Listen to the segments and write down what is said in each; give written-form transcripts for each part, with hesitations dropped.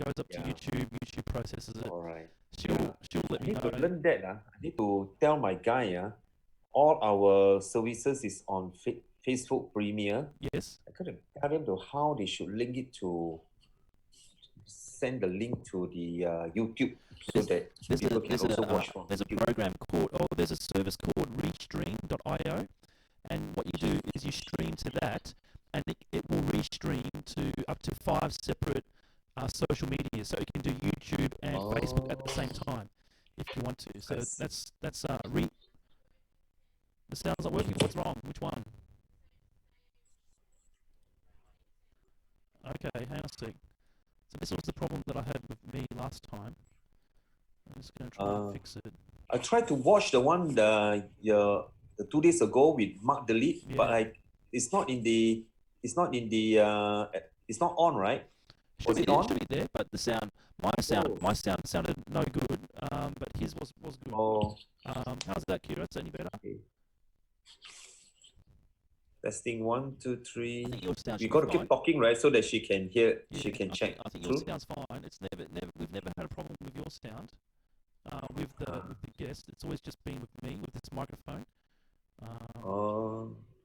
goes up to Yeah. YouTube. YouTube processes it. All right. She'll let I me need know. to learn that. I need to tell my guy. All our services is on Facebook Premier. Yes. I gotta tell them to how they should link it to send the link to the YouTube so that people can also watch from there's a YouTube. program called there's a service called restream.io, and what you do is you stream to that, and it will restream to up to 5 separate social media, so you can do YouTube and Facebook at the same time if you want to. So that's the sound's not working. What's wrong? Which one? Okay, hang on a sec. So this was the problem that I had with me last time. I'm just going to try and fix it. I tried to watch the one the 2 days ago with Mark Delete, but it's not on, right? Was it on? It should be there, but my sound sounded no good. But his was good. Oh. How's that, Kira? Is that any better? Okay. Testing 1, 2, 3. I think your sound you got to keep talking, right, so that she can hear. She can check. I think your sound's fine. It's we've never had a problem with your sound. With the guest, it's always just been with me with this microphone.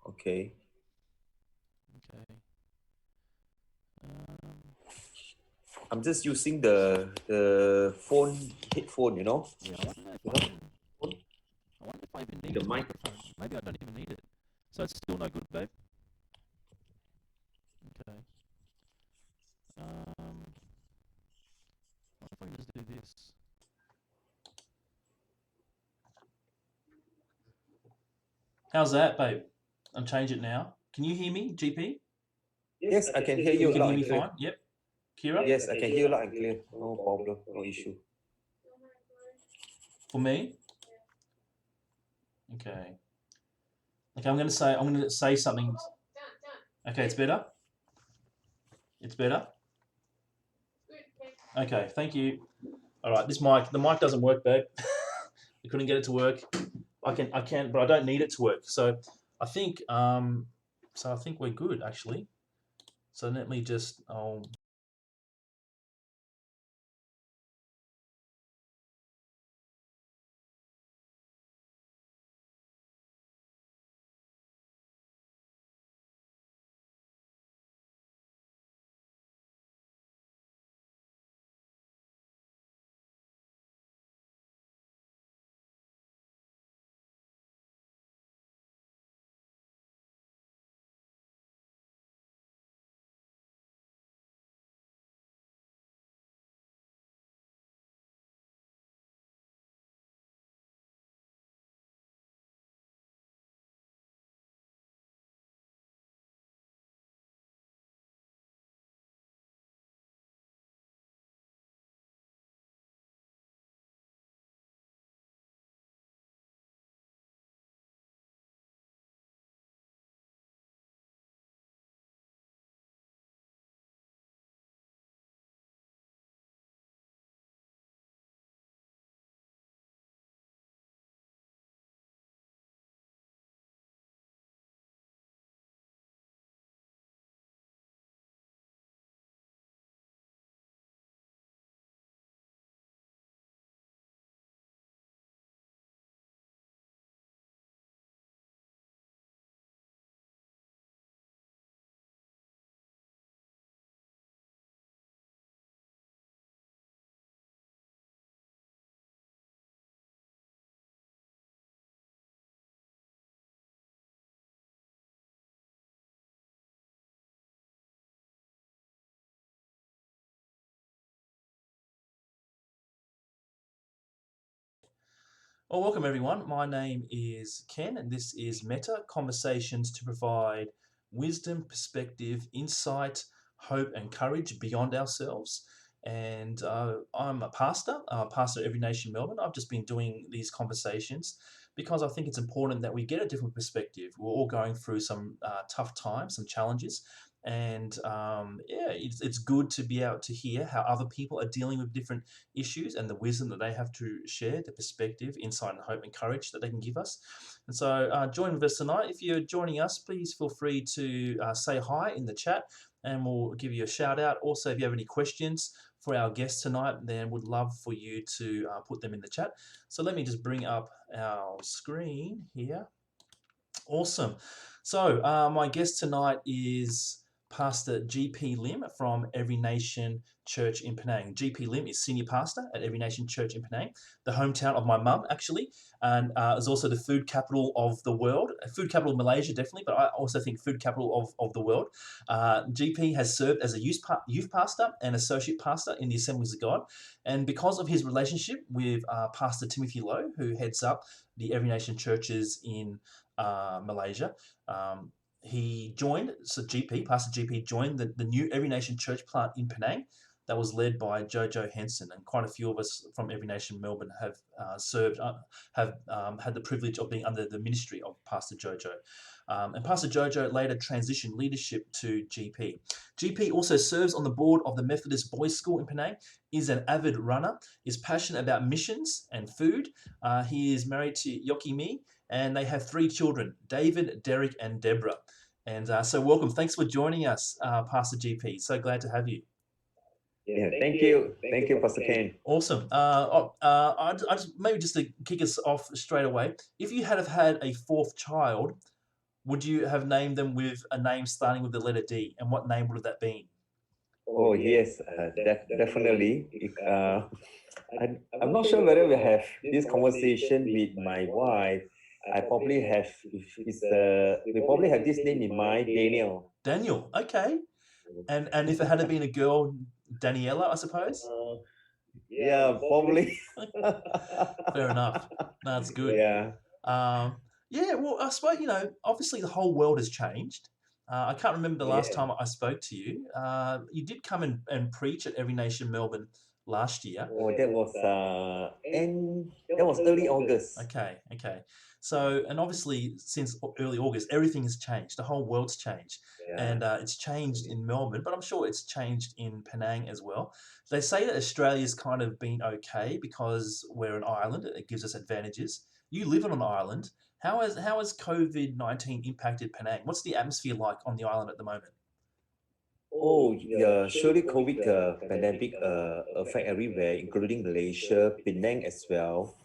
Okay. Okay. I'm just using the headphone, Yeah, I wonder if I even need the microphone. Maybe I don't even need it. So it's still no good, babe? Okay. What if I just do this? How's that, babe? I'll change it now. Can you hear me, GP? Yes, I can hear you. You can hear me fine? Yep. Kira? Yes, I can hear loud and clear. No problem, no issue. For me? Okay. Okay, I'm going to say something. Okay, it's better? It's better? Okay, thank you. All right, the mic doesn't work, babe. We couldn't get it to work. I can, but I don't need it to work. So I think we're good, actually. So let me just Well, welcome everyone. My name is Ken, and this is Meta Conversations to provide wisdom, perspective, insight, hope, and courage beyond ourselves. And I'm a pastor at Every Nation Melbourne. I've just been doing these conversations because I think it's important that we get a different perspective. We're all going through some tough times, some challenges, and it's good to be able to hear how other people are dealing with different issues and the wisdom that they have to share, the perspective, insight, and hope and courage that they can give us. And so join with us tonight. If you're joining us, please feel free to say hi in the chat. and we'll give you a shout out. Also, if you have any questions for our guest tonight, then would love for you to put them in the chat. So let me just bring up our screen here. Awesome. So my guest tonight is Pastor GP Lim from Every Nation Church in Penang. GP Lim is senior pastor at Every Nation Church in Penang, the hometown of my mum, actually, and is also the food capital of the world, food capital of Malaysia, definitely, but I also think food capital of the world. GP has served as a youth pastor and associate pastor in the Assemblies of God, and because of his relationship with Pastor Timothy Loh, who heads up the Every Nation churches in Malaysia. He joined, so Pastor GP joined the new Every Nation Church plant in Penang that was led by JoJo Henson, and quite a few of us from Every Nation Melbourne have had the privilege of being under the ministry of Pastor JoJo. And Pastor JoJo later transitioned leadership to GP. GP also serves on the board of the Methodist Boys School in Penang, is an avid runner, is passionate about missions and food. He is married to Yoke Mee, and they have 3 children, David, Derrick, and Deborah. And so welcome. Thanks for joining us, Pastor GP. So glad to have you. Yeah, thank you. Thank you, Pastor Ken. Awesome. I just maybe just to kick us off straight away, if you had have had a 4th child, would you have named them with a name starting with the letter D? And what name would have that been? Oh, yes, definitely. I'm not sure whether we have this conversation with my wife. I probably have, we probably have this name in mind, Daniel. Daniel, okay. And if it had been a girl, Daniela, I suppose? Yeah, probably. Fair enough. No, that's good. Yeah. Yeah, well, I suppose, obviously the whole world has changed. I can't remember the last time I spoke to you. You did come and preach at Every Nation Melbourne last year. Oh, that was early August. Okay. So, and obviously since early August, everything has changed. The whole world's changed. Yeah. And it's changed in Melbourne, but I'm sure it's changed in Penang as well. They say that Australia's kind of been okay because we're an island. It gives us advantages. You live on an island. How has COVID-19 impacted Penang? What's the atmosphere like on the island at the moment? Oh, yeah, surely COVID pandemic affect everywhere, including Malaysia, Penang as well.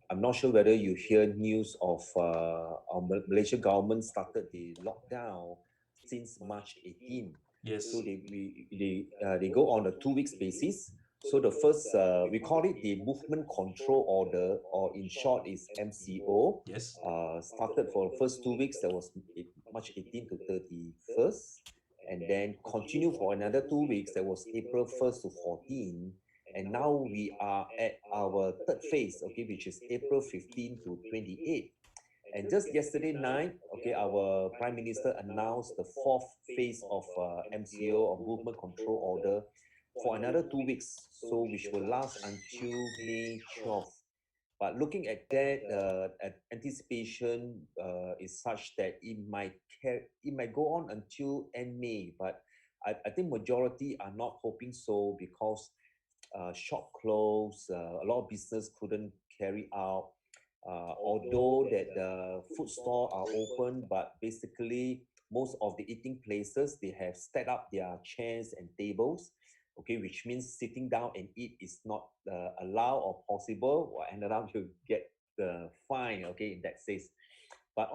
I'm not sure whether you hear news of our Malaysia government started the lockdown since March 18. Yes. So they go on a 2 weeks basis. So the first we call it the movement control order, or in short is MCO. Yes. Started for the first 2 weeks, that was March 18 to 31st. And then continue for another 2 weeks, that was April 1st to 14. And now we are at our 3rd phase, okay, which is April 15 to 28. And just yesterday night, okay, our Prime Minister announced the 4th phase of MCO, or movement control order, for another 2 weeks, so which will last until May 12th. But looking at that, anticipation is such that it might go on until end May. But I think majority are not hoping so, because shop closed, a lot of business couldn't carry out. Although that the food store are open, but basically most of the eating places, they have set up their chairs and tables, okay, which means sitting down and eat is not allowed or possible, or ended up you get the fine, okay, in that sense. But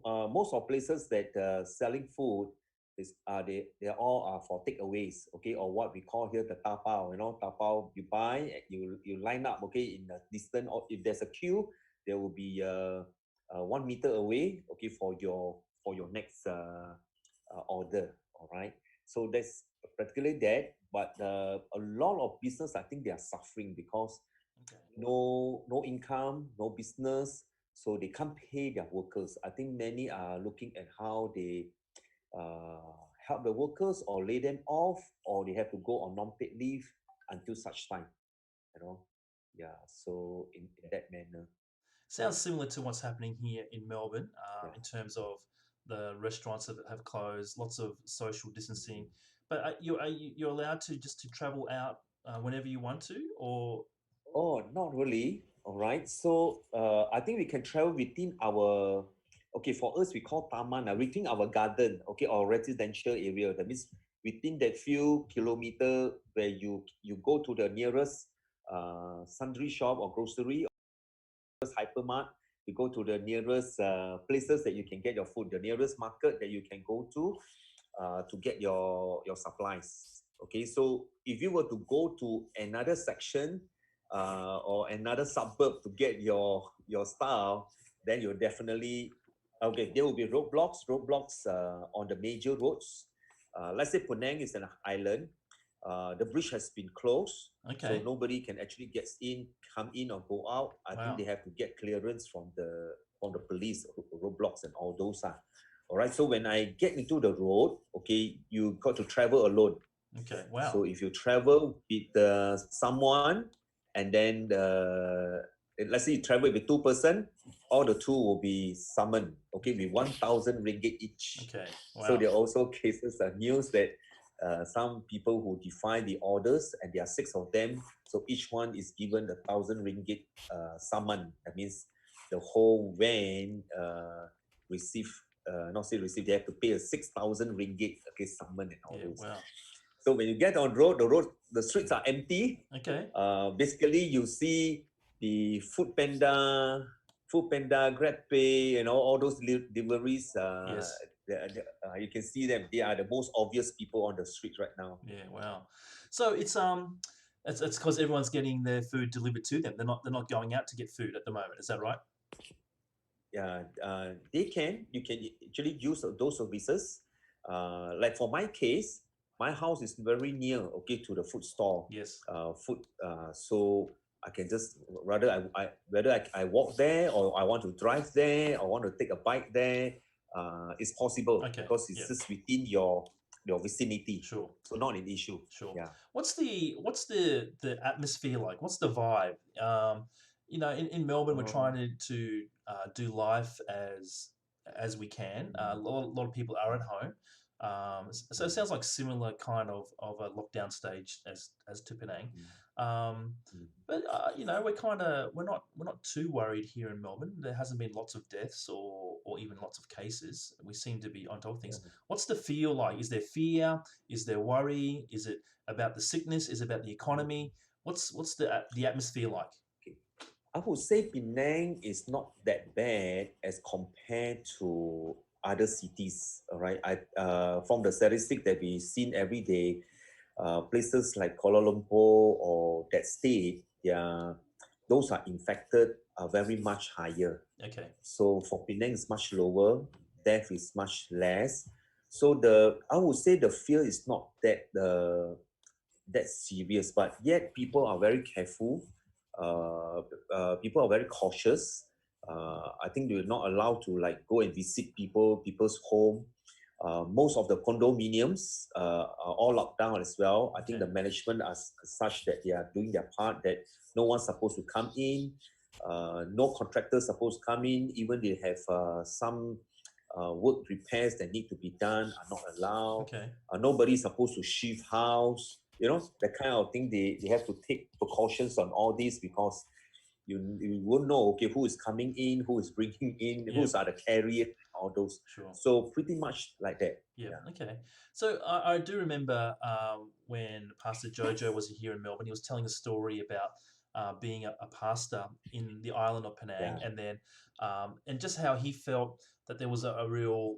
most of places that selling food is they all are for takeaways, okay, or what we call here the tapao. Tapao, you buy, you line up, okay, in the distance, or if there's a queue, there will be 1 meter away, okay, for your next order. All right, so that's practically that. But a lot of business, I think they are suffering because no income, no business, so they can't pay their workers. I think many are looking at how they help the workers, or lay them off, or they have to go on non-paid leave until such time. Yeah. So in that manner. Sounds similar to what's happening here in Melbourne, in terms of the restaurants that have closed, lots of social distancing. But you're allowed to travel out whenever you want to, or? Oh, not really. All right. So I think we can travel within our okay, for us we call taman, within our garden, okay, or residential area. That means within that few kilometer where you go to the nearest sundry shop or grocery, hypermart, you go to the nearest places that you can get your food, the nearest market that you can go to get your supplies. Okay, so if you were to go to another section or another suburb to get your stuff, then you're definitely okay. There will be roadblocks on the major roads. Let's say Penang is an island. The bridge has been closed, so Okay. nobody can actually come in or go out. I think Wow. they have to get clearance from the police, roadblocks and all those. All right. So when I get into the road, okay, you got to travel alone. Okay. Wow. So if you travel with someone, and then let's say you travel with 2 person, all the two will be summoned. Okay, with 1,000 ringgit each. Okay. Wow. So there are also cases of news that some people who defy the orders, and there are 6 of them. So each one is given 1,000 ringgit summon. That means the whole van receive. Not say receive, they have to pay a 6,000 ringgit, okay, summon and all those. Wow. So when you get on the streets are empty. Okay. Basically, you see the food panda, GrabPay, all those deliveries. Yes. You can see them. They are the most obvious people on the street right now. Yeah. Wow. So it's because everyone's getting their food delivered to them. They're not going out to get food at the moment. Is that right? Yeah, you can actually use those services. Like for my case, my house is very near, okay, to the food store. Yes. So I can just whether I walk there, or I want to drive there, or want to take a bike there, it's possible. Okay. Because it's just within your vicinity. Sure. So not an issue. Sure. Yeah. What's the atmosphere like? What's the vibe? In Melbourne, we're trying to do life as we can. A lot of people are at home. So it sounds like similar kind of a lockdown stage as to Penang. But we're not too worried here in Melbourne. There hasn't been lots of deaths or even lots of cases. We seem to be on top of things. What's the feel like? Is there fear? Is there worry? Is it about the sickness? Is it about the economy? What's the atmosphere like? I would say Penang is not that bad as compared to other cities. All right, from the statistic that we've seen every day, places like Kuala Lumpur or that state, those are infected are very much higher. Okay. So for Penang is much lower, death is much less. So I would say the fear is not that serious, but yet people are very careful. People are very cautious. I think they're not allowed to like go and visit people's home. Most of the condominiums are all locked down as well. I think the management are such that they are doing their part, that no one's supposed to come in, no contractors supposed to come in. Even they have some work repairs that need to be done are not allowed. Okay. Nobody's supposed to shift house. That kind of thing. They have to take precautions on all this, because you won't know, okay, who is coming in, who is bringing in, who's are the carriers, all those. Sure. So pretty much like that. Yeah. Okay. So I do remember when Pastor JoJo was here in Melbourne, he was telling a story about being a pastor in the island of Penang, and then and just how he felt that there was a real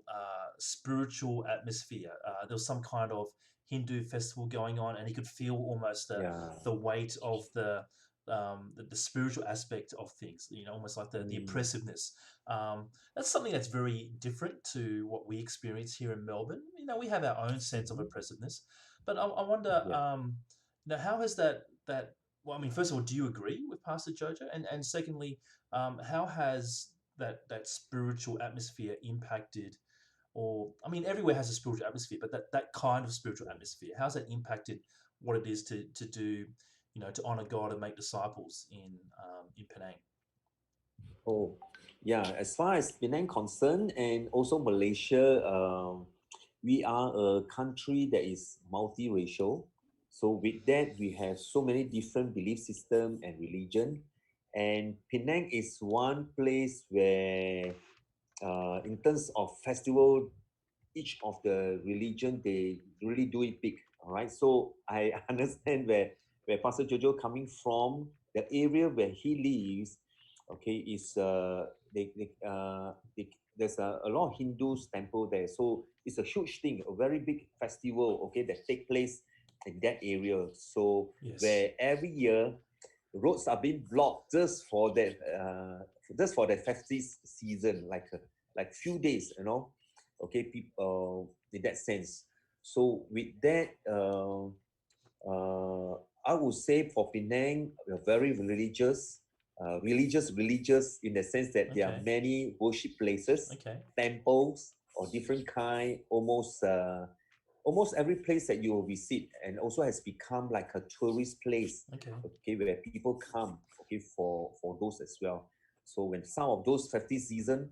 spiritual atmosphere. There was some kind of Hindu festival going on, and he could feel almost the weight of the spiritual aspect of things. Almost like the oppressiveness. That's something that's very different to what we experience here in Melbourne. We have our own sense of oppressiveness, but I wonder, how has that? Well, I mean, first of all, do you agree with Pastor JoJo? And secondly, how has that spiritual atmosphere impacted? Or, I mean, everywhere has a spiritual atmosphere, but that kind of spiritual atmosphere, how's that impacted what it is to do, to honor God and make disciples in Penang? Oh, yeah. As far as Penang concerned, and also Malaysia, we are a country that is multiracial. So with that, we have so many different belief system and religion. And Penang is one place where in terms of festival, each of the religion, they really do it big. All right. So I understand where Pastor Jojo coming from. The area where he lives, okay, is there's a lot of Hindus temple there. So it's a huge thing, a very big festival, okay, that take place in that area. So Yes. where every year roads are being blocked just for the festive season, like few days, okay, people in that sense. So with that, I would say for Penang, we are very religious, religious in the sense that there are Okay. many worship places, Okay. temples or different kind, almost every place that you will visit, and also has become like a tourist place, Okay. okay, where people come, okay, for those as well. So when some of those festive season,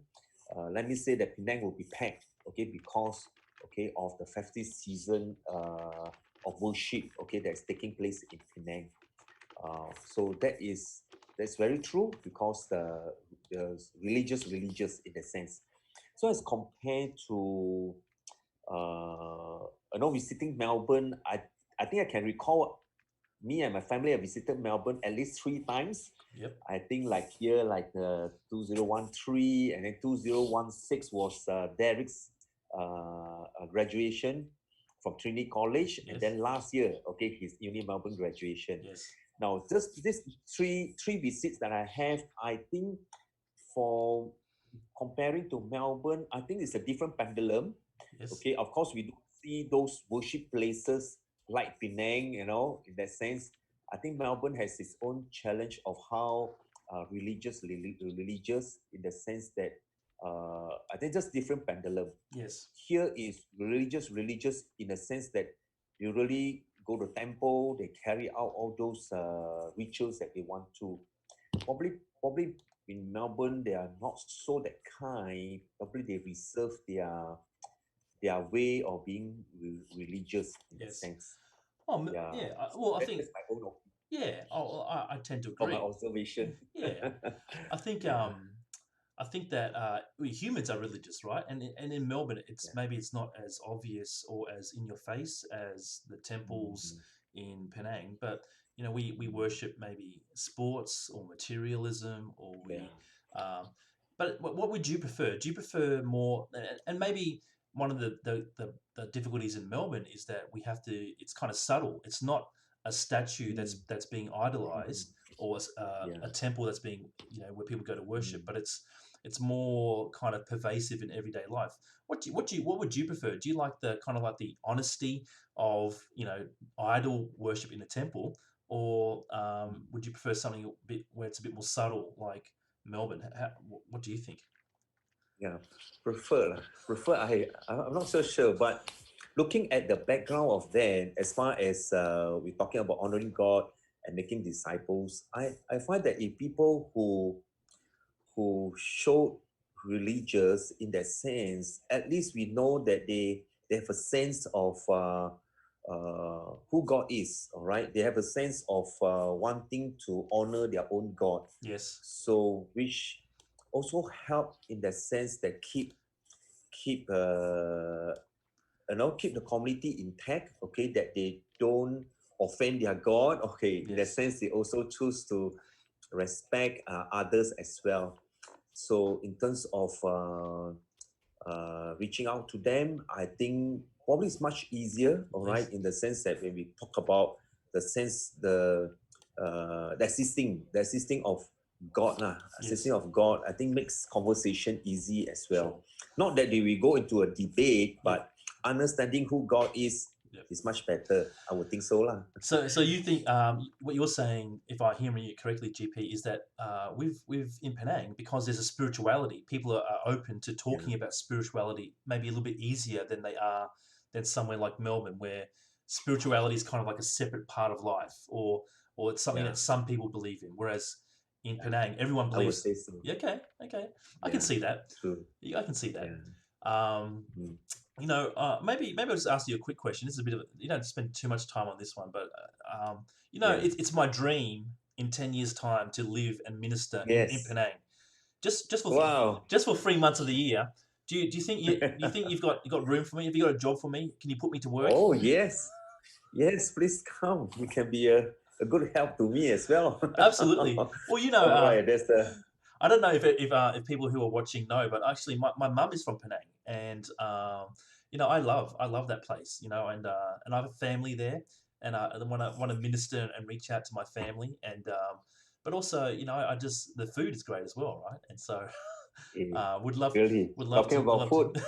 let me say that Penang will be packed, okay, because okay of the festive season of worship, okay, that's taking place in Penang. So that's very true because the religious in the sense. So as compared to visiting Melbourne, I think I can recall me and my family have visited Melbourne at least 3 times. Yep. I think like here, like 2013, and then 2016 was Derrick's graduation from Trinity College, and Yes. then last year, okay, his Uni Melbourne graduation. Yes. Now, just this three visits that I have, I think for comparing to Melbourne, I think it's a different pendulum. Yes. Okay, of course, we do see those worship places like Penang, in that sense. I think Melbourne has its own challenge of how religious in the sense that I think just different pendulum. Yes. Here is religious in the sense that you really go to temple, they carry out all those rituals that they want to. Probably in Melbourne, they are not so that kind. Probably they reserve their way of being religious in that Yes. sense. Oh, Yeah. yeah. So Well, I think that's my own opinion yeah. I tend to from my agree. observation. Yeah. I think Yeah. I think that humans are religious, right? And in Melbourne, Yeah. maybe it's not as obvious or as in your face as the temples Mm-hmm. in Penang, but we Mm-hmm. worship maybe sports or materialism, or Yeah. um, but what would you prefer? Do you prefer more? And maybe one of the difficulties in Melbourne is that it's kind of subtle. It's not a statue Mm. that's being Mm. idolized, or Yeah. a temple that's being where people go to worship, Mm. but it's more kind of pervasive in everyday life. What would you prefer? Do you like the kind of like the honesty of idol worship in a temple, or Mm. would you prefer something a bit where it's a bit more subtle, like Melbourne? What do you think? Yeah, prefer. I'm not so sure, but looking at the background of that, as far as we're talking about honoring God and making disciples, I find that if people who show religious in that sense, at least we know that they have a sense of who God is. All right, they have a sense of wanting to honor their own God. Yes. So which also help in the sense that keep keep the community intact, okay, that they don't offend their God, okay, in that Yes. sense they also choose to respect others as well. So in terms of reaching out to them, I think probably it's much easier, all right, Yes. in the sense that when we talk about the sense the existing of God, Yes. assisting of God, I think makes conversation easy as Sure. well. Not that we go into a debate, Yep. but understanding who God Yep. is much better. I would think so, lah. So you think what you're saying, if I hear you correctly, GP, is that with in Penang, because there's a spirituality, people are open to Yeah, talking about spirituality maybe a little bit easier than somewhere like Melbourne, where spirituality is kind of like a separate part of life, or it's something yeah, that some people believe in, whereas in yeah. Penang, everyone I would believes. say so. Yeah, okay, okay, I can Yeah, see that. true. Yeah, I can see that. Yeah. Um, Mm. maybe I'll just ask you a quick question. This is a bit of you don't spend too much time on this one, but Yeah. it's my dream in 10 years' time to live and minister in Yes. Penang. just for Wow. just for 3 months of the year. Do you think you've got room for me? Have you got a job for me? Can you put me to work? Oh, yes. Yes, please come. You can be a good help to me as well. Absolutely. Well, All right, that's the. I don't know if people who are watching know, but actually, my mum is from Penang, and I love that place, and I have a family there, and I want to minister and reach out to my family, and but also, I just the food is great as well, right? And so, Eh, would love really talking would about love food. to.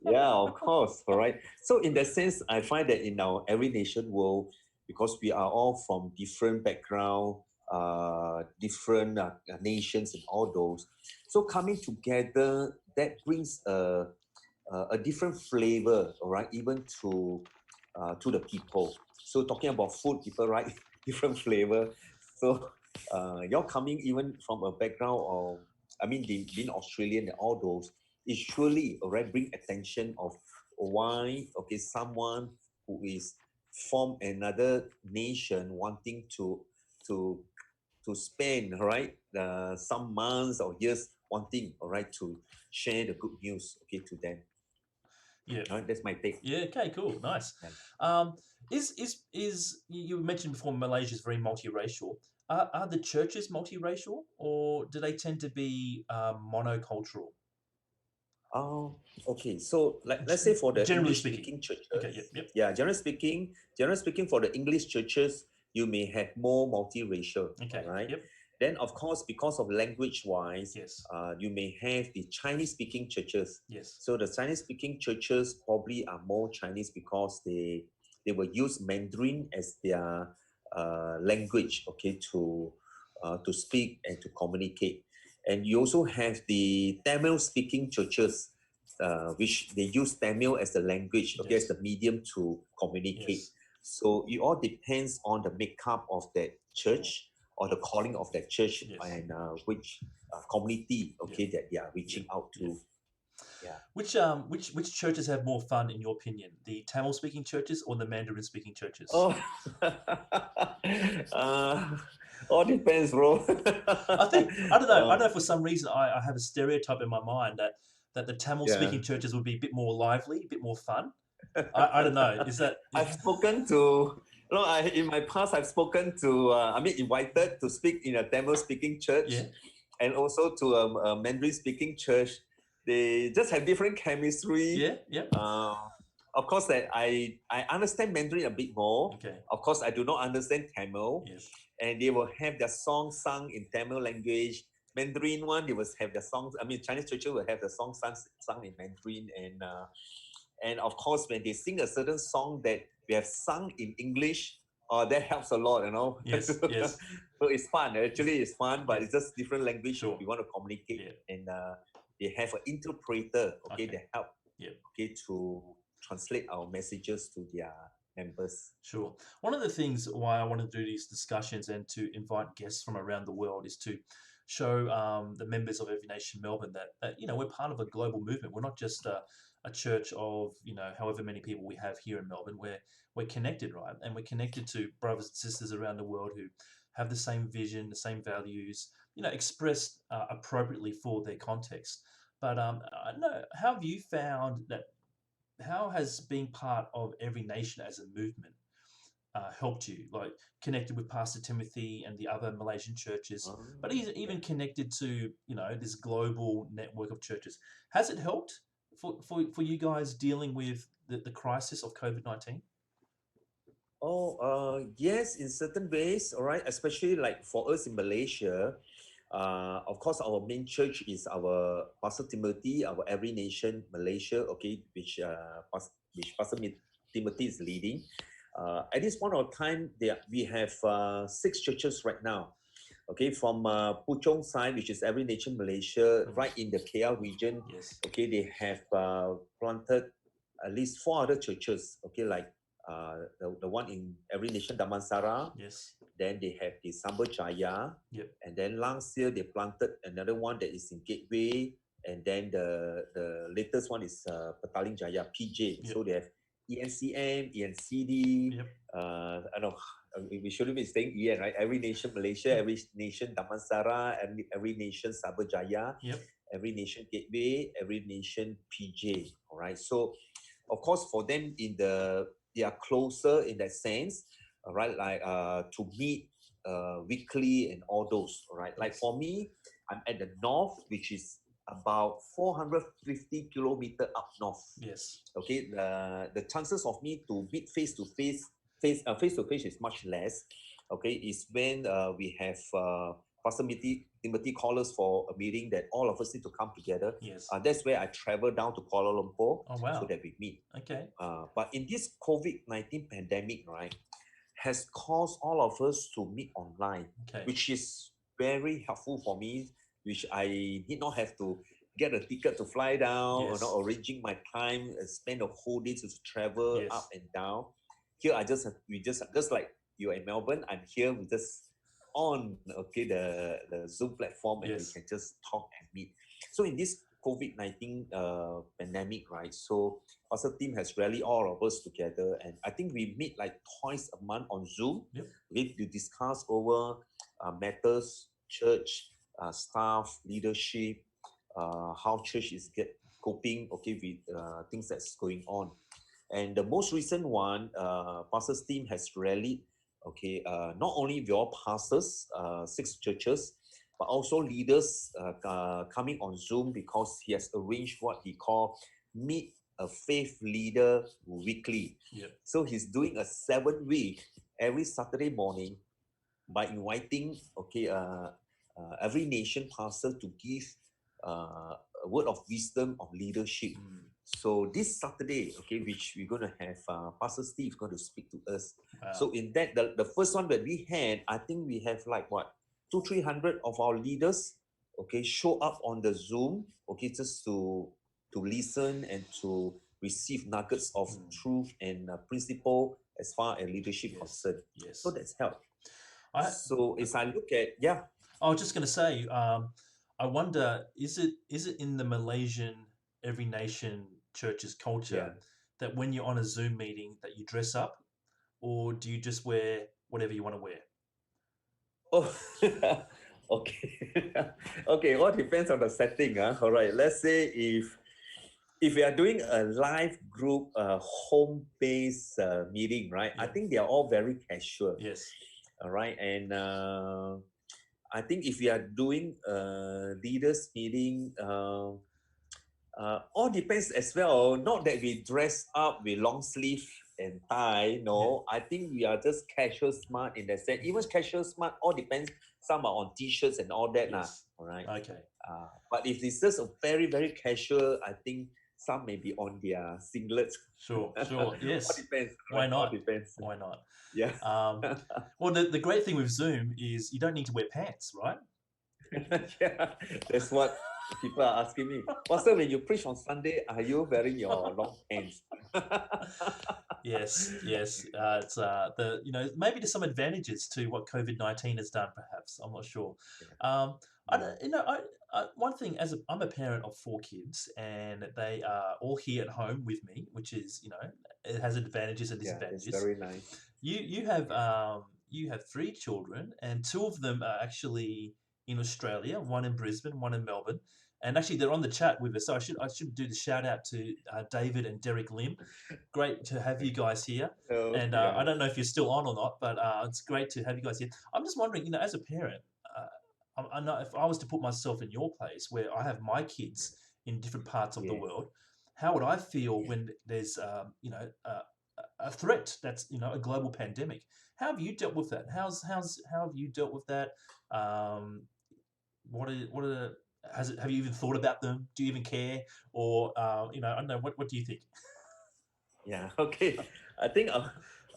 Yeah, of course. All right. So in that sense, I find that in our every nation world, because we are all from different background, different nations and all those. So coming together, that brings a different flavor, all right, even to the people. So talking about food, people, right, different flavor. So you're coming even from a background of, I mean, being Australian and all those, it surely already bring attention of why, okay, someone who is from another nation wanting to to spend, right, some months or years wanting, all right, to share the good news, okay, to them. Yeah. All right, that's my take. Yeah. Okay. Cool. Nice. Yeah. Um, is you mentioned before Malaysia is very multiracial. Are the churches multiracial, or do they tend to be monocultural? Oh, okay. So let's say for the Generally English speaking. speaking Okay. Yep. churches, Yep. yeah, generally speaking, for the English churches, you may have more multiracial, all Okay. right? Yep. Then of course, because of language wise, Yes. you may have the Chinese speaking churches. Yes. So the Chinese speaking churches probably are more Chinese because they will use Mandarin as their language, okay, to speak and to communicate. And you also have the Tamil speaking churches, which they use Tamil as the language, okay, as Yes. the medium to communicate. Yes. So it all depends on the makeup of that church or the calling of that church Yes. and which community, okay, Yep. that they are reaching Yep. out Yep. to. Yeah. Which churches have more fun in your opinion? The Tamil speaking churches or the Mandarin speaking churches? Oh, uh, all depends, bro. I think I don't know. I uh, know for some reason I have a stereotype in my mind that the Tamil yeah. speaking churches would be a bit more lively, a bit more fun. I don't know. Is that I've spoken to, in my past, I've spoken to, I mean, invited to speak in a Tamil speaking church yeah? and also to a Mandarin speaking church. They just have different chemistry. Yeah? Yep. Of course, that I understand Mandarin a bit more. Okay. Of course, I do not understand Tamil. Yes. And they will have their songs sung in Tamil language. Mandarin one, they will have their songs. I mean, Chinese churches will have the songs sung in Mandarin, and of course, when they sing a certain song that we have sung in English, that helps a lot, you know. Yes. Yes. So it's fun. Actually, it's fun, but Yes. it's just different language Sure. we want to communicate, Yeah. and they have an interpreter, okay, Okay. that help, Yep. okay, to translate our messages to their members. Sure. One of the things why I want to do these discussions and to invite guests from around the world is to show the members of Every Nation Melbourne that we're part of a global movement. We're not just a church of however many people we have here in Melbourne. We're connected, right? And we're connected to brothers and sisters around the world who have the same vision, the same values, expressed appropriately for their context. But I don't know, how have you found that? How has being part of Every Nation as a movement helped you, like connected with Pastor Timothy and the other Malaysian churches, Oh, but yeah. even connected to this global network of churches? Has it helped for you guys dealing with the crisis of COVID-19? Oh, yes, in certain ways, all right. Especially like for us in Malaysia, of course, our main church is our Pastor Timothy, our Every Nation Malaysia, okay, which Timothy is leading. At this point of time, we have 6 churches right now. Okay, from Puchong side, which is Every Nation Malaysia, right in the KL region. Yes. Okay, they have planted at least 4 other churches. Okay, like the one in Every Nation Damansara. Yes. Then they have the Sambal Jaya. Yep. And then last year they planted another one that is in Gateway. And then the latest one is Petaling Jaya, PJ. Yep. So they have ENCM, ENCD, Yep. I don't know, we shouldn't be saying EN, right? Every Nation Malaysia, Every Nation Damansara, Every Nation Saberjaya, Yep. Every Nation Gateway, Every Nation PJ. All right. So, of course, for them they are closer in that sense, all right, like to meet weekly and all those, all right. Like Yes. for me, I'm at the north, which is about 450 kilometer up north. Yes. Okay, the chances of me to meet face to face is much less. Okay, is when we have Pastor Timothy call us for a meeting that all of us need to come together. Yes. That's where I travel down to Kuala Lumpur Oh, wow. so that we meet. Okay. But in this COVID-19 pandemic, right, has caused all of us to meet online, Okay. which is very helpful for me, which I need not have to get a ticket to fly down or Yes. not arranging my time, spend a whole day to travel Yes. up and down. Here, we just like you're in Melbourne, I'm here, we just on the Zoom platform and we Yes. can just talk and meet. So in this COVID-19 pandemic, right? So Pastor team has rallied all of us together, and I think we meet like twice a month on Zoom. Yep. Okay, to discuss over matters, church, staff, leadership, how church is coping, okay, with things that's going on. And the most recent one, Pastor's team has rallied, okay, not only your pastors, 6 churches, but also leaders coming on Zoom because he has arranged what he call Meet a Faith Leader Weekly. Yep. So he's doing a 7-week every Saturday morning by inviting, okay, every nation pastor to give a word of wisdom of leadership. So this Saturday, okay, which we're going to have Pastor Steve going to speak to us. Wow. So in that, the first one that we had, I think we have like what, 200-300 of our leaders, okay, show up on the Zoom, okay, just to listen and to receive nuggets of truth and principle as far as leadership concerned. Yes. So that's helped. I So as I look at, I was just going to say, I wonder, is it in the Malaysian Every Nation Church's culture that when you're on a Zoom meeting that you dress up, or do you just wear whatever you want to wear? Oh, okay. Okay, all depends on the setting. All right, let's say if we are doing a live group home-based meeting, right? I think they are all very casual. Yes. All right, and I think if we are doing leaders meeting, all depends as well. Not that we dress up with long sleeve and tie. No, I think we are just casual smart in that sense. Even casual smart, all depends. Some are on t-shirts and all that. Yes. All right. Okay. But if it's just a very, very casual, I think some may be on their singlets. Sure. Yes. All depends. Why Right? not? All depends. Why not? Yeah. Well, the great thing with Zoom is you don't need to wear pants, right? Yeah, that's what people are asking me. Pastor, when you preach on Sunday, are you wearing your long pants? Yes. It's maybe there's some advantages to what COVID-19 has done. Perhaps I'm not sure. One thing I'm a parent of 4 kids, and they are all here at home with me, which is it has advantages and disadvantages. That's very nice. You have 3 children, and 2 of them are actually in Australia. One in Brisbane, one in Melbourne. And actually, they're on the chat with us. So I should do the shout out to David and Derrick Lim. Great to have you guys here. And I don't know if you're still on or not, but it's great to have you guys here. I'm just wondering, as a parent, I know if I was to put myself in your place, where I have my kids in different parts of the world, how would I feel when there's a threat that's a global pandemic? How have you dealt with that? How have you dealt with that? Have you even thought about them? Do you even care? Or I don't know. What do you think? Yeah. Okay. I think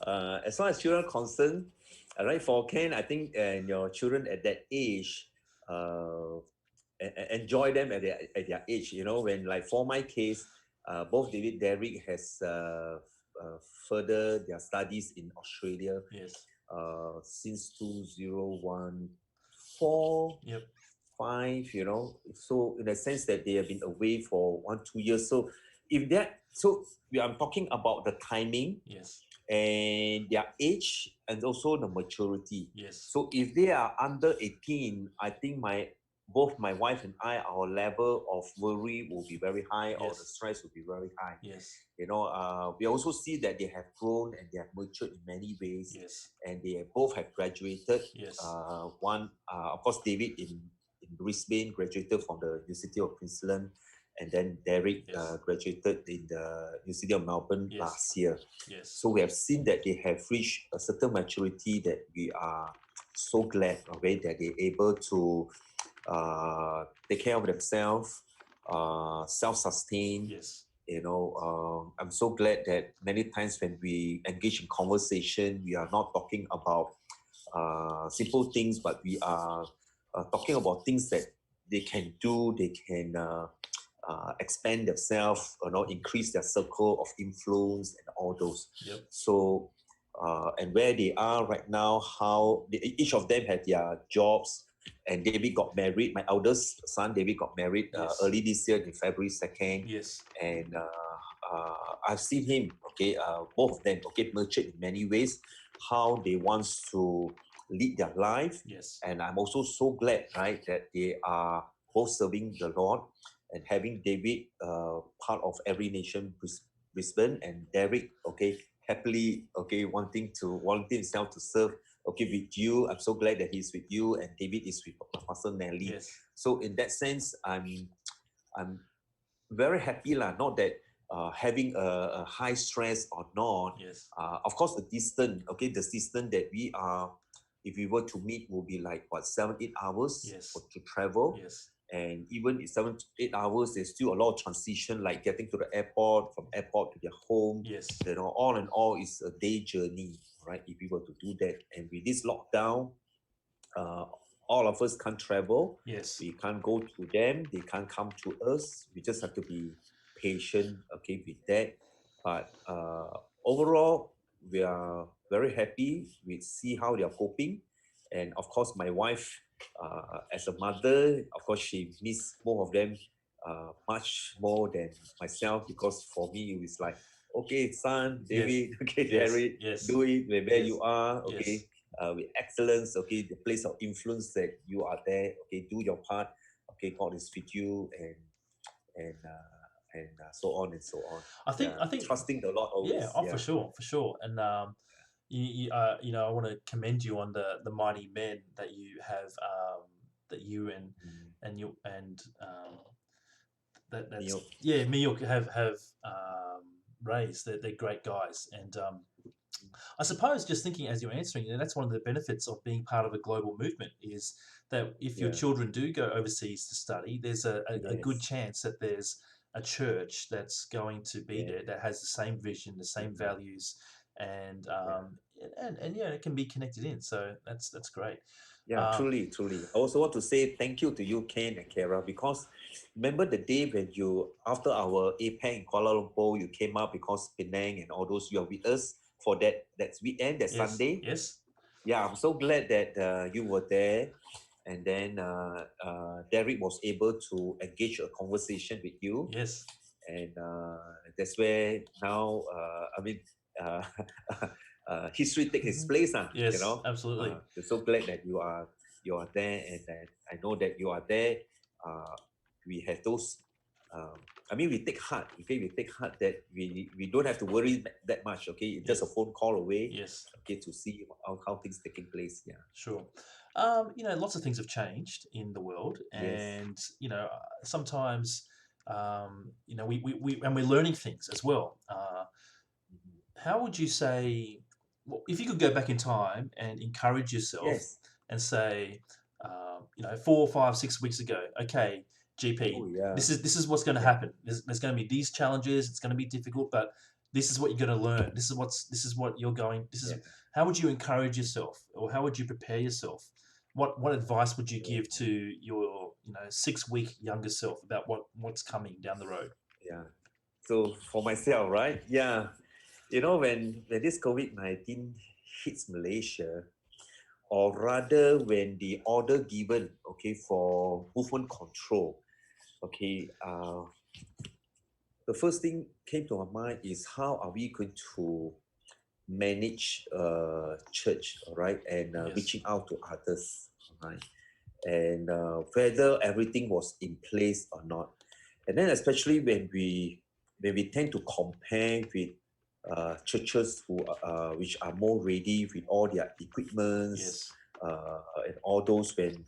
as far as children are concerned, all right, for Ken, I think and your children at that age, enjoy them at their age. When like for my case, both Derrick has further their studies in Australia. Yes. Since 2014. Yep. 5, so in the sense that they have been away for 1-2 years. So I'm talking about the timing. Yes. and their age and also the maturity. Yes. So if they are under 18, I think both my wife and I, our level of worry will be very high, or the Yes. stress will be very high. Yes. We also see that they have grown and they have matured in many ways, Yes. and they both have graduated. Yes. One, of course, David in Brisbane graduated from the University of Queensland, and then Derrick Yes. graduated in the University of Melbourne Yes. last year. Yes. So we have seen that they have reached a certain maturity that we are so glad, okay, that they're able to take care of themselves, self-sustain. Yes. I'm so glad that many times when we engage in conversation, we are not talking about simple things, but we are talking about things that they can do, they can expand themselves, increase their circle of influence and all those. Yep. So, and where they are right now, each of them had their jobs. And David got married. My eldest son, David, got married Yes. early this year, in February 2nd. Yes. And I've seen him, both of them, matured in many ways, how they want to lead their life. Yes. And I'm also so glad, right, that they are both serving the Lord, and having David part of Every Nation Brisbane, and Derrick, happily, wanting to volunteer himself to serve, with you. I'm so glad that he's with you, and David is with Pastor Nelly. Yes. So in that sense, I'm very happy lah. Not that having a high stress or not. Yes. Of course, the distance that we are, if we were to meet, will be like 7-8 hours Yes. to travel. Yes. And even in 7-8 hours, there's still a lot of transition, like getting to the airport, from airport to their home. Yes. All in all, is a day journey, right? If we were to do that, and with this lockdown, all of us can't travel. Yes. We can't go to them. They can't come to us. We just have to be patient, with that. But overall, we are very happy. We see how they are coping. And of course, my wife, as a mother, of course, she miss both of them much more than myself, because for me, it's like, okay, son, David, okay, Yes. Derrick, Yes. do it where Yes. you are, Yes. okay. With excellence, the place of influence that you are there, do your part, God is with you, and so on and so on. I think Trusting the Lord always. Yeah. Oh, for sure. And I want to commend you on the mighty men that you have, that you and you and that's Neil. Miyok have raised. They're great guys, and I suppose just thinking as you're answering, that's one of the benefits of being part of a global movement is that if your Yeah. children do go overseas to study, there's a good Yes. chance that there's a church that's going to be Yeah. there that has the same vision, the same values, and it can be connected in. So that's great. Yeah, truly. I also want to say thank you to you, Ken and Kara, because remember the day when after our APEC in Kuala Lumpur, you came up because Penang and all those, you are with us for that weekend, that Yes. Sunday. Yes. Yeah, I'm so glad that you were there. And then Derrick was able to engage a conversation with you. Yes. And that's where now, history takes its place. Yes. Absolutely. We're so glad that you are there, and that I know that you are there. We have those. We take heart. We take heart that we don't have to worry that much. It's just a phone call away. Yes. To see how things taking place. Yeah. Sure. Lots of things have changed in the world, Yes. and sometimes we're learning things as well. How would you say, if you could go back in time and encourage yourself Yes. and say, 4, 5, 6 weeks ago, okay, GP, Oh, yeah. this is what's going to happen. There's going to be these challenges. It's going to be difficult, but this is what you're going to learn. This is what you're going. How would you encourage yourself, or how would you prepare yourself? What advice would you give to your 6-week younger self about what's coming down the road? Yeah. So for myself, right? Yeah. When this COVID-19 hits Malaysia, or rather when the order given, for movement control, the first thing came to my mind is, how are we going to manage church, all right, and Yes. reaching out to others, all right, and whether everything was in place or not. And then especially when we tend to compare with churches who which are more ready with all their equipments, Yes. and all those, when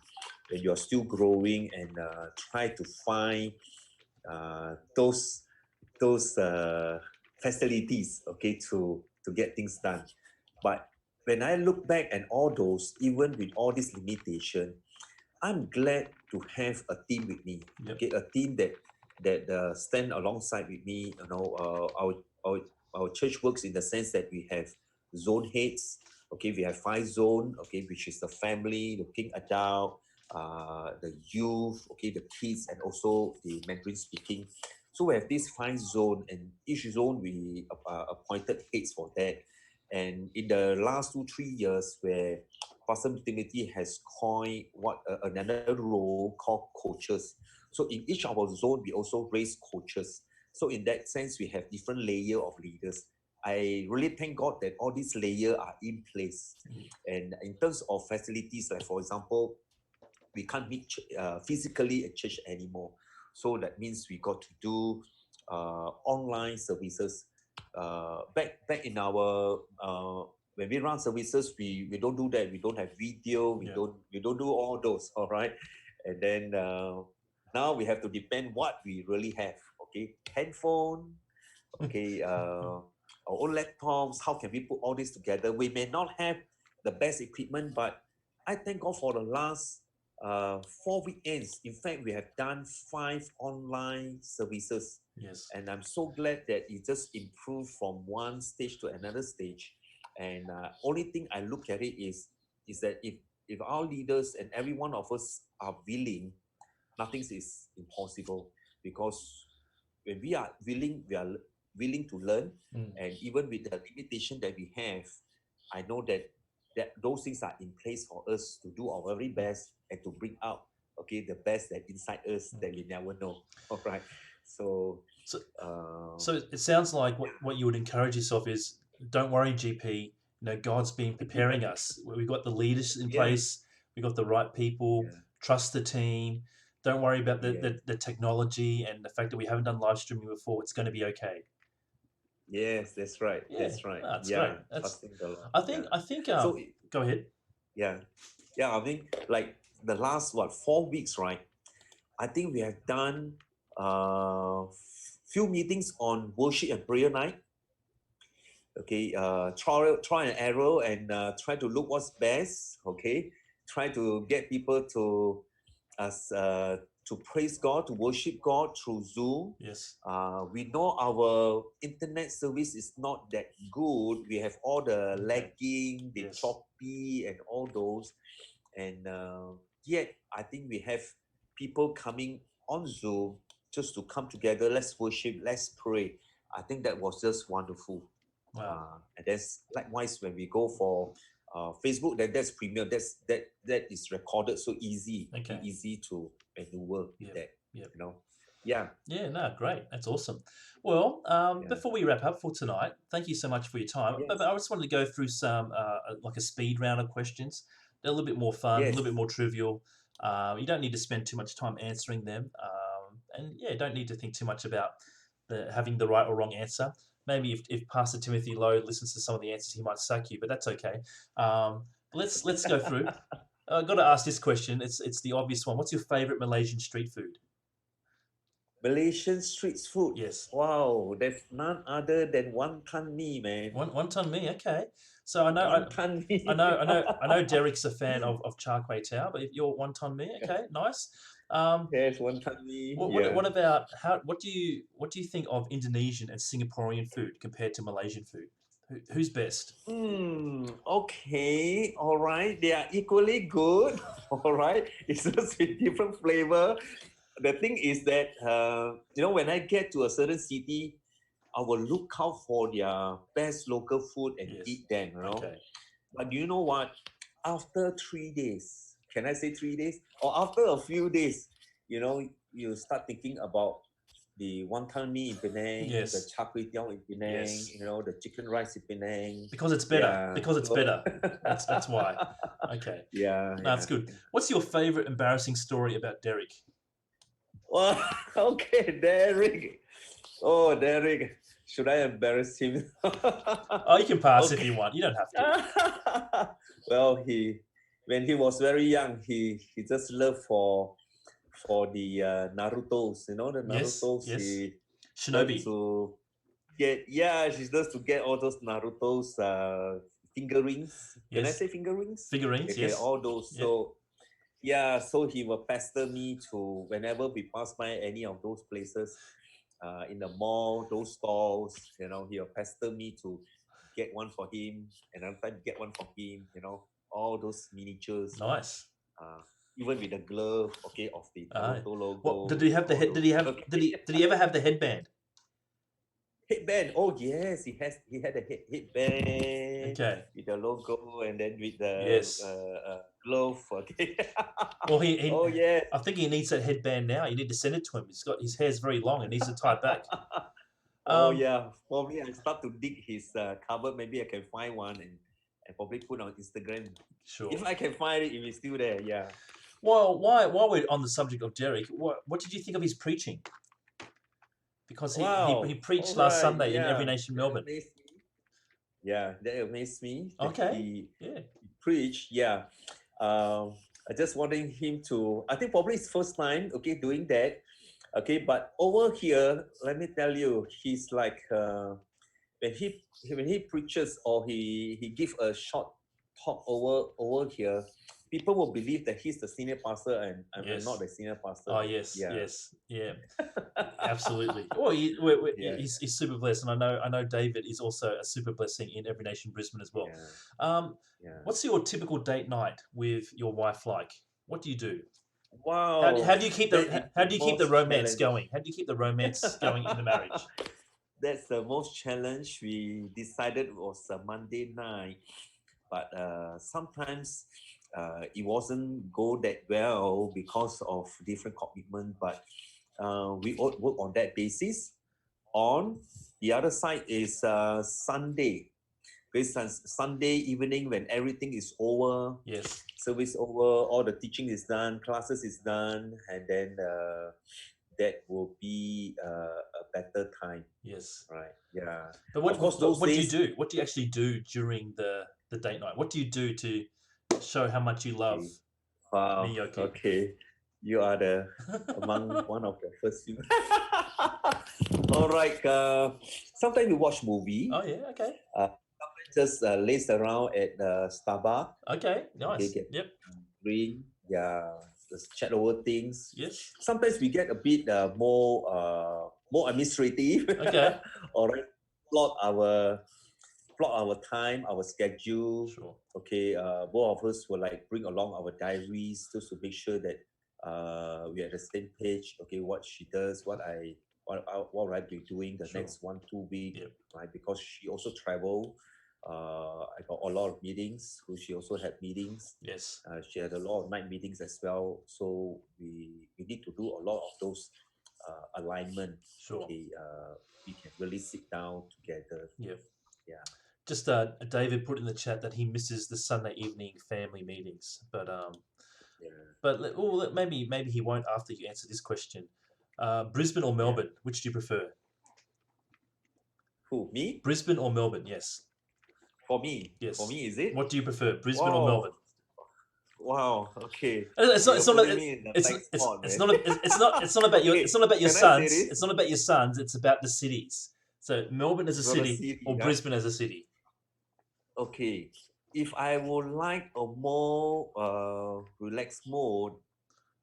you're still growing, and try to find those facilities, okay, to get things done. But when I look back at all those, even with all this limitation, I'm glad to have a team with me. Yep. Okay, a team that stand alongside with me. You know, our our church works in the sense that we have zone heads. Okay, we have 5 zone. Okay, which is the family, the working adult, the youth. Okay, the kids, and also the Mandarin speaking. So we have this 5 zone, and each zone we appointed heads for that. And in the last 2-3 years, where Pastor Timothy has coined another role called coaches. So in each of our zone, we also raise coaches. So in that sense, we have different layer of leaders. I really thank God that all these layers are in place. And in terms of facilities, like for example, we can't meet physically at church anymore. So that means we got to do online services. Back in our when we run services, we don't do that. We don't have video. Yeah. We don't do all those. All right, and then now we have to depend what we really have. Okay, handphone. Okay, our own laptops. How can we put all this together? We may not have the best equipment, but I thank God for the last 4 weekends. In fact, we have done 5 online services, Yes. and I'm so glad that it just improved from one stage to another stage. And only thing I look at it is that if our leaders and every one of us are willing, nothing is impossible, because when we are willing, we are willing to learn. And even with the limitation that we have, I know that those things are in place for us to do our very best and to bring out, okay, the best that inside us that we never know. All right. So So, uh, so it sounds like what you would encourage yourself is, don't worry, GP. You know, God's been preparing us. We've got the leaders in yeah, place. We've got the right people. yeah, Trust the team. Don't worry about yeah, the technology and the fact that we haven't done live streaming before. It's going to be okay. yes, that's right, Yeah, that's right. that's great. Yeah, That's trusting the Lord. I Yeah. think I think So go ahead. yeah, yeah. I mean, like the last 4 weeks, right? I think we have done few meetings on worship and prayer night. Okay, try and error, and try to look what's best. Okay, try to get people us to praise God, to worship God through Zoom. Yes. We know our internet service is not that good. We have all the Okay. lagging, the Yes. choppy, and all those. And yet, I think we have people coming on Zoom just to come together. Let's worship, let's pray. I think that was just wonderful. Wow. And that's likewise when we go for Facebook. That's premium. That is recorded, so easy, Okay. easy to maneuver with Yep. that. Yep. You know, yeah, Yeah, no, great. That's awesome. Well, yeah, before we wrap up for tonight, thank you so much for your time. But yes, I just wanted to go through some, like a speed round of questions. They're a little bit more fun, a yes. little bit more trivial. You don't need to spend too much time answering them. And yeah, don't need to think too much about having the right or wrong answer. Maybe if Pastor Timothy Loh listens to some of the answers, he might sack you, but that's okay. Let's go through. I've got to ask this question. It's the obvious one. What's your favorite Malaysian street food? Malaysian street food. Yes. Wow, there's none other than wonton mee, man. One ton me, okay. So Wonton mee. I know Derrick's a fan of char kway teow, but if you're one ton me, okay, nice. Um, Yes, wonton mee. Yeah. what about what do you think of Indonesian and Singaporean food compared to Malaysian food? Who's best? Okay, all right. They are equally good. All right. It's just with different flavor. The thing is that when I get to a certain city, I will look out for their best local food and Yes. eat them, you know. Okay. But you know what? After 3 days, can I say 3 days? Or after a few days, you start thinking about the wonton mee in Penang, the Yes. char kway teow in Penang, Yes. you know, the chicken rice in Penang. Because it's better. Yeah. Because it's So better. That's why. Okay. yeah, That's yeah. good. What's your favorite embarrassing story about Derrick? Well, okay, Derrick. Oh, Derrick. Should I embarrass him? Oh, you can pass if Okay. you want. You don't have to. Well, when he was very young, he just loved for the Naruto's, you know, the Yes. Naruto's. Yes. He loved Shinobi. to she loves to get all those Naruto's fingerings. Can I Yes. say fingerings? Figurines. Okay, Yes. all those. Yeah. So yeah, so he will pester me to whenever we pass by any of those places, in the mall, those stalls, you know, he'll pester me to get one for him, and another time get one for him, you know, all those miniatures, Nice. uh, even with the glove, okay, of the Ah. Naruto What did logo, he have the all head? Did he those. have? Okay. Did he ever have the headband? Headband. Oh yes, he had a headband Okay. with the logo and then with the Yes. glove. Okay. Well, he Oh yes. I think he needs that headband now. You need to send it to him. His hair's very long. It needs to tie back. Oh Um, yeah, probably I start to dig his cupboard. Maybe I can find one and probably put on Instagram. sure. If I can find it, if it's still there, yeah. Well, while we're on the subject of Derrick, what did you think of his preaching? Because he Wow. preached All last right. Sunday in Every Yeah. Nation That Melbourne. amazed me. Yeah, that amazed me that Okay. he Yeah. preached. Yeah. I just wanting him to. I think probably it's first time. Okay, doing that. Okay, but over here, let me tell you, he's like when he preaches or he give a short talk over here, people will believe that he's the senior pastor and I'm not Yes. the senior pastor. Oh yes. Yeah. Yes. Yeah. Absolutely. Well, Yeah. he's super blessed, and I know David is also a super blessing in Every Nation Brisbane as well. Yeah. Um, Yeah. what's your typical date night with your wife like? What do you do? Wow. How do you keep That is how the do you keep the most romance challenge. going? How do you keep the romance going in the marriage? That's the most challenge we decided was a Monday night. But sometimes it wasn't go that well because of different commitment. But we all work on that basis. On the other side is Sunday. Based on Sunday evening when everything is over, Yes. service over, all the teaching is done, classes is done, and then that will be a better time, Yes. right? Yeah. But Of course, those what do you days. do? What do you actually do during the date night? What do you do to show how much you love Okay. Wow. me, Yoke? Okay. You are the among one of the first few. All right. Sometimes we watch movie. Oh yeah. Okay. Just lays around at Starbucks. Okay. Okay, Nice. get Yep. drink. Yeah, just chat over things. Yes. Sometimes we get a bit more administrative. Okay. All right. Plot our time, our schedule. Sure. Okay, both of us will like bring along our diaries just to make sure that we're at the same page. Okay, what she does, what I be doing the Sure. next 1-2 weeks, Yep. right? Because she also travel. I got a lot of meetings. So she also had meetings. Yes. She had a lot of night meetings as well. So we need to do a lot of those alignment. Sure. Okay, we can really sit down together. Yep. Yeah. Just David put in the chat that he misses the Sunday evening family meetings, but maybe he won't after you answer this question. Brisbane or Melbourne? Which do you prefer? Who, me? Brisbane or Melbourne? Yes. For me? Yes. For me, is it? What do you prefer, Brisbane or Wow. Melbourne? Wow. Okay. It's not. It's You're not. putting me in the It's tight it's spot, it's man. not. It's not. It's not about your. Okay, It's not about your can I say sons. this? It's not about your sons. It's about the cities. So Melbourne as a It's not a city city, or huh? Brisbane as a city. Okay. If I would like a more relaxed mode,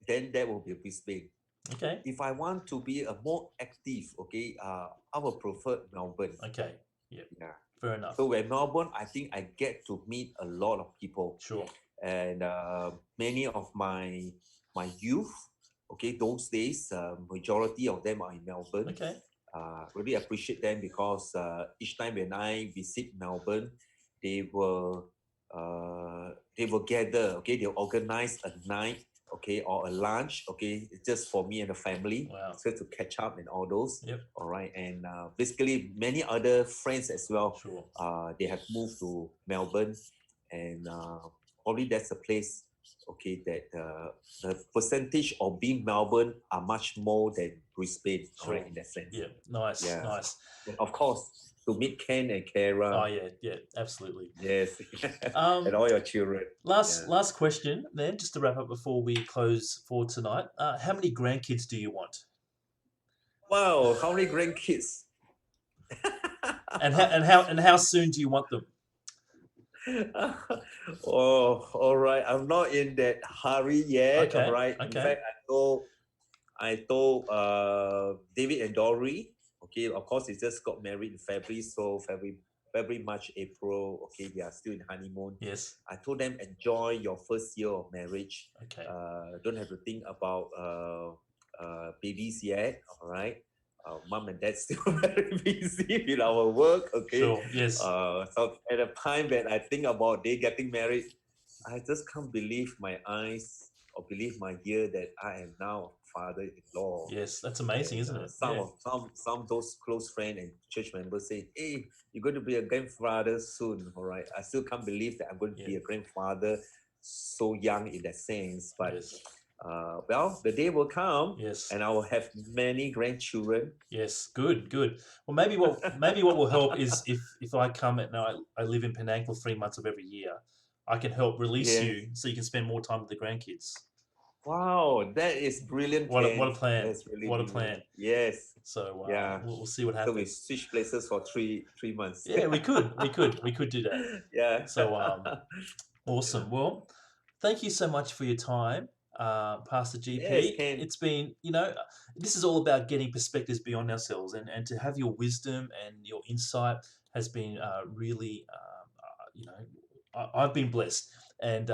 then that will be Brisbane. Okay. If I want to be a more active, okay, I would prefer Melbourne. Okay. Yep. Yeah. Fair enough. So when Melbourne, I think I get to meet a lot of people. Sure. And many of my youth, okay, those days, majority of them are in Melbourne. Okay. Really appreciate them because each time when I visit Melbourne, they will gather. Okay, they'll organize a night. okay, or a lunch, okay, just for me and the family, Wow. so to catch up and all those. Yep. All right, and basically many other friends as well. Sure. They have moved to Melbourne, and probably that's a place, okay, that the percentage of being Melbourne are much more than Brisbane. All Sure. right, in that sense. Yeah. Nice. Yeah, Nice. and of course to meet Ken and Oh Kara. yeah. Yeah. Absolutely. Yes, and Um. all your children. Last Yeah. last question then, just to wrap up before we close for tonight. How many grandkids do you want? Wow, how many grandkids? And how soon do you want them? Oh, all right. I'm not in that hurry yet. All Okay. right. In Okay. fact, I told David and Dory. Okay, of course, they just got married in February, so February, March, April. Okay, they are still in honeymoon. Yes. I told them enjoy your first year of marriage. Okay. Don't have to think about babies yet. All right. Mom and dad still very busy with our work. Okay. Sure. Yes. So at a time when I think about they getting married, I just can't believe my eyes or believe my ear that I am now a father-in-law. Yes. That's amazing, And isn't it? some Yeah. of some those close friends and church members say, "Hey, you're going to be a grandfather soon." All right. I still can't believe that I'm going to be Yeah. a grandfather so young in that sense. But Yes. well, the day will come, Yes. and I will have many grandchildren. Yes. Good. Good. Well, maybe what will help is if I come and I live in Penang for 3 months of every year, I can help release Yes. you so you can spend more time with the grandkids. Wow, that is brilliant, What a Ken. plan! That's really What a brilliant. plan! Yes. So Yeah. we'll see what So we happens. switch places for three months. Yeah, we could do that. Yeah. So awesome. Well, thank you so much for your time, Pastor Yes, GP. Ken. It's been, this is all about getting perspectives beyond ourselves, and to have your wisdom and your insight has been really, I've been blessed, and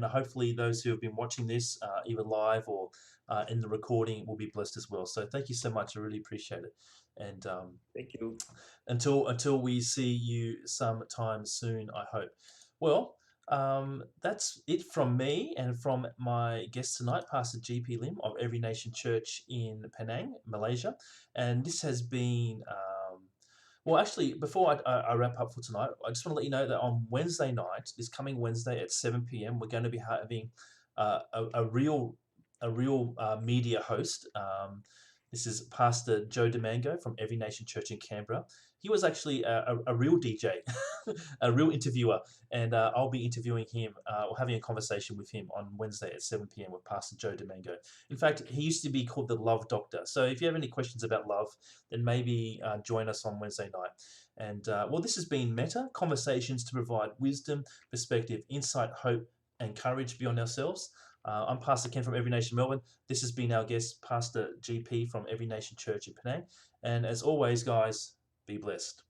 hopefully those who have been watching this, either live or in the recording, will be blessed as well. So thank you so much. I really appreciate it, and Thank you. until we see you sometime soon, I hope. Well, that's it from me and from my guest tonight, Pastor GP Lim of Every Nation Church in Penang, Malaysia. And this has been, well, actually, before I wrap up for tonight, I just want to let you know that on Wednesday night, this coming Wednesday at 7 p.m., we're going to be having a real media host. This is Pastor Joe Domingo from Every Nation Church in Canberra. He was actually a real DJ, a real interviewer, and I'll be interviewing him or having a conversation with him on Wednesday at 7 p.m. with Pastor Joe Domingo. In fact, he used to be called the Love Doctor. So if you have any questions about love, then maybe join us on Wednesday night. And well, this has been Meta Conversations to provide wisdom, perspective, insight, hope, and courage beyond ourselves. I'm Pastor Ken from Every Nation Melbourne. This has been our guest, Pastor GP from Every Nation Church in Penang. And as always, guys, be blessed.